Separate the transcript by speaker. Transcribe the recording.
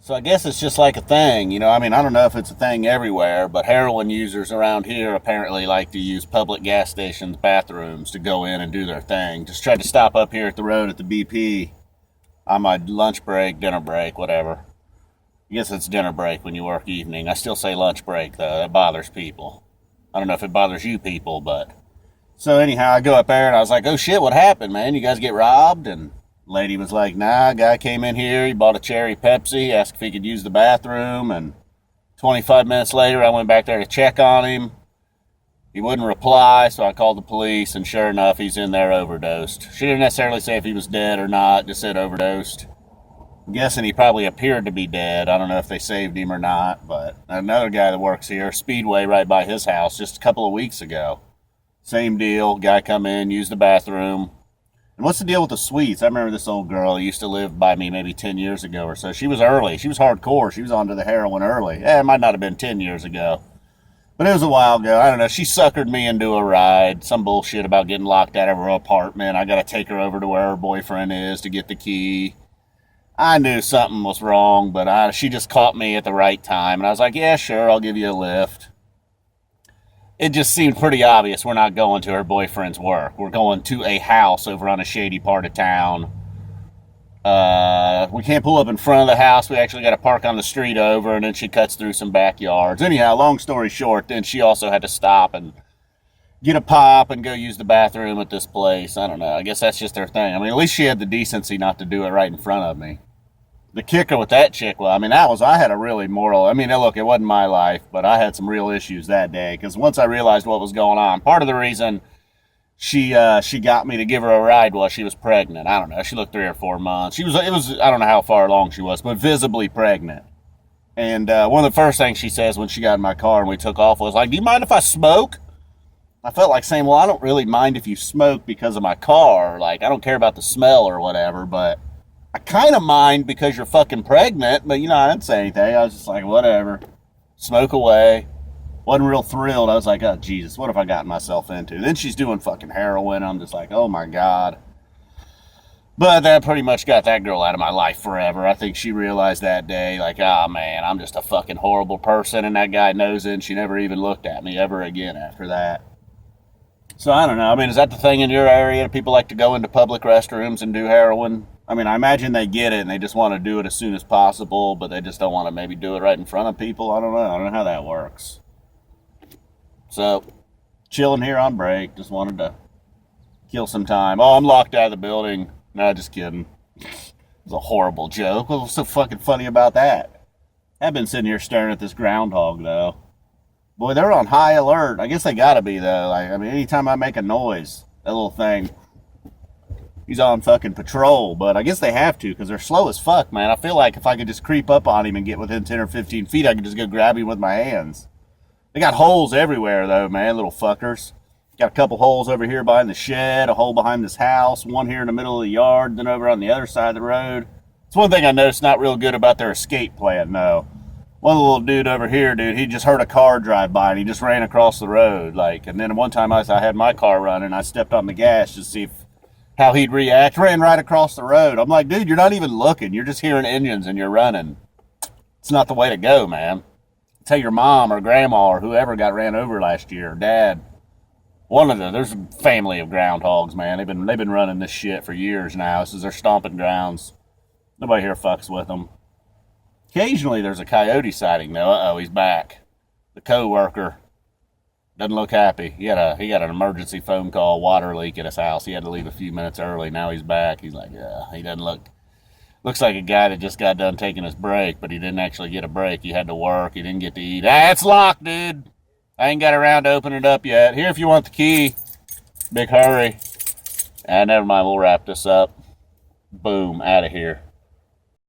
Speaker 1: So I guess it's just like a thing, you know. I mean, I don't know if it's a thing everywhere, but heroin users around here apparently like to use public gas stations' bathrooms to go in and do their thing. Just tried to stop up here at the road at the BP on my lunch break, dinner break, whatever. I guess it's dinner break when you work evening. I still say lunch break, though. That bothers people. I don't know if it bothers you people, but... So anyhow, I go up there and I was like, oh shit, what happened, man? You guys get robbed? And lady was like, nah, guy came in here, he bought a cherry Pepsi, asked if he could use the bathroom, and 25 minutes later I went back there to check on him. He wouldn't reply, so I called the police, and sure enough, he's in there overdosed. She didn't necessarily say if he was dead or not, just said overdosed. I'm guessing he probably appeared to be dead. I don't know if they saved him or not, but another guy that works here, Speedway, right by his house, just a couple of weeks ago. Same deal, guy come in, use the bathroom. And what's the deal with the sweets? I remember this old girl who used to live by me maybe 10 years ago or so. She was early. She was hardcore. She was onto the heroin early. It might not have been 10 years ago. But it was a while ago. I don't know. She suckered me into a ride. Some bullshit about getting locked out of her apartment. I got to take her over to where her boyfriend is to get the key. I knew something was wrong, but she just caught me at the right time. And I was like, yeah, sure, I'll give you a lift. It just seemed pretty obvious we're not going to her boyfriend's work. We're going to a house over on a shady part of town. We can't pull up in front of the house. We actually got to park on the street over, and then she cuts through some backyards. Anyhow, long story short, then she also had to stop and get a pop and go use the bathroom at this place. I don't know. I guess that's just their thing. I mean, at least she had the decency not to do it right in front of me. The kicker with that chick, well, I mean, I had a really moral, I mean, look, it wasn't my life, but I had some real issues that day, because once I realized what was going on, part of the reason she got me to give her a ride was she was pregnant. I don't know, she looked 3 or 4 months. I don't know how far along she was, but visibly pregnant. And one of the first things she says when she got in my car and we took off was like, do you mind if I smoke? I felt like saying, well, I don't really mind if you smoke because of my car. Like, I don't care about the smell or whatever, but I kind of mind because you're fucking pregnant, but, you know, I didn't say anything. I was just like, whatever. Smoke away. Wasn't real thrilled. I was like, oh, Jesus, what have I gotten myself into? Then she's doing fucking heroin. I'm just like, oh, my God. But that pretty much got that girl out of my life forever. I think she realized that day, like, oh, man, I'm just a fucking horrible person, and that guy knows it, and she never even looked at me ever again after that. So, I don't know. I mean, is that the thing in your area? People like to go into public restrooms and do heroin? I mean, I imagine they get it and they just want to do it as soon as possible, but they just don't want to maybe do it right in front of people. I don't know how that works. So, chilling here on break. Just wanted to kill some time. Oh, I'm locked out of the building. No, just kidding. It was a horrible joke. What was so fucking funny about that? I've been sitting here staring at this groundhog, though. Boy, they're on high alert. I guess they gotta be, though. Like, I mean, anytime I make a noise, that little thing, he's on fucking patrol. But I guess they have to, because they're slow as fuck, man. I feel like if I could just creep up on him and get within 10 or 15 feet, I could just go grab him with my hands. They got holes everywhere, though, man, little fuckers. Got a couple holes over here behind the shed, a hole behind this house, one here in the middle of the yard, then over on the other side of the road. It's one thing I noticed not real good about their escape plan, though. One little dude over here, dude, he just heard a car drive by and he just ran across the road. Like, and then one time I had my car running, I stepped on the gas to see how he'd react. Ran right across the road. I'm like, dude, you're not even looking. You're just hearing engines and you're running. It's not the way to go, man. Tell your mom or grandma or whoever got ran over last year, or dad. There's a family of groundhogs, man. They've been running this shit for years now. This is their stomping grounds. Nobody here fucks with them. Occasionally there's a coyote sighting, though. Uh-oh, he's back. The co-worker doesn't look happy. He got an emergency phone call, water leak at his house. He had to leave a few minutes early. Now he's back. He's like, yeah, he doesn't looks like a guy that just got done taking his break, but he didn't actually get a break. He had to work. He didn't get to eat. Ah, it's locked, dude. I ain't got around to open it up yet. Here if you want the key. Big hurry. Never mind, we'll wrap this up. Boom, out of here.